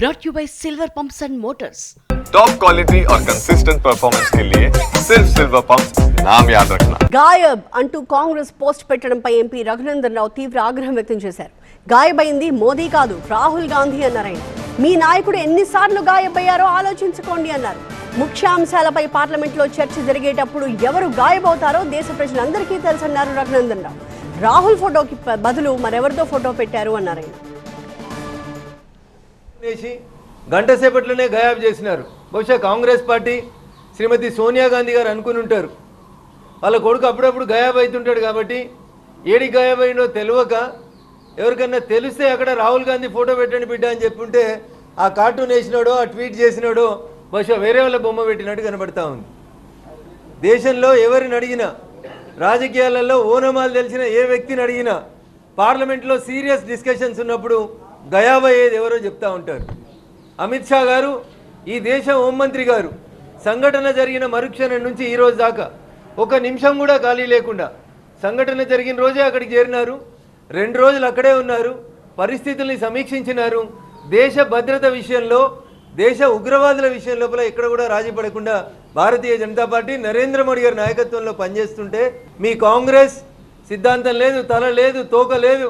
brought you by Silver Pumps and Motors. Top quality और consistent performance के लिए सिर्फ सिल्वर पंप्स नाम याद रखना. గాయబ్ అంటూ కాంగ్రెస్ పోస్ట్ పెట్టడంపై ఎంపీ రఘునందన్ రావు తీవ్ర ఆగ్రహం వ్యక్తం చేశారు. గాయబైంది మోదీ కాదు, రాహుల్ గాంధీ అన్నారు ఆయన. మీ నాయకుడు ఎన్నిసార్లు గాయబయ్యారో ఆలోచించుకోండి అన్నారు. ముఖ్యాంశాలపై పార్లమెంట్లో చర్చ జరిగేటప్పుడు ఎవరు గాయబవుతారో దేశ ప్రజలందరికీ తెలుసన్నారు రఘునందన్ రావు. రాహుల్ ఫోటోకి బదులు మరెవరితో ఫోటో పెట్టారు అన్నారు ఆయన. గంట సేపట్లోనే గాయాబ్ చేసినారు. బహుశా కాంగ్రెస్ పార్టీ శ్రీమతి సోనియా గాంధీ గారు అనుకుని ఉంటారు, వాళ్ళ కొడుకు అప్పుడప్పుడు గాయాబ్ అవుతుంటాడు కాబట్టి ఏడి గాయాబ్ అయిందో తెలియక ఎవరికన్నా తెలిస్తే అక్కడ రాహుల్ గాంధీ ఫోటో పెట్టండి బిడ్డ అని చెప్పుంటే ఆ కార్టూన్ వేసినాడో ఆ ట్వీట్ చేసినాడో బహుశా వేరే వాళ్ళ బొమ్మ పెట్టినట్టు కనబడతా ఉంది. దేశంలో ఎవరిని అడిగినా, రాజకీయాలలో ఓనమాలు తెలిసిన ఏ వ్యక్తిని అడిగినా, పార్లమెంట్లో సీరియస్ డిస్కషన్స్ ఉన్నప్పుడు గయాబ్ అయ్యేది ఎవరో చెప్తా ఉంటారు. అమిత్ షా గారు, ఈ దేశ హోంమంత్రి గారు సంఘటన జరిగిన మరుక్షణం నుంచి ఈ రోజు దాకా ఒక నిమిషం కూడా ఖాళీ లేకుండా సంఘటన జరిగిన రోజే అక్కడికి చేరినారు. 2 రోజులు అక్కడే ఉన్నారు, పరిస్థితుల్ని సమీక్షించినారు. దేశ భద్రత విషయంలో, దేశ ఉగ్రవాదుల విషయం లోపల ఎక్కడ కూడా రాజీ పడకుండా భారతీయ జనతా పార్టీ నరేంద్ర మోడీ గారి నాయకత్వంలో పనిచేస్తుంటే మీ కాంగ్రెస్ సిద్ధాంతం లేదు, తల లేదు, తోక లేదు.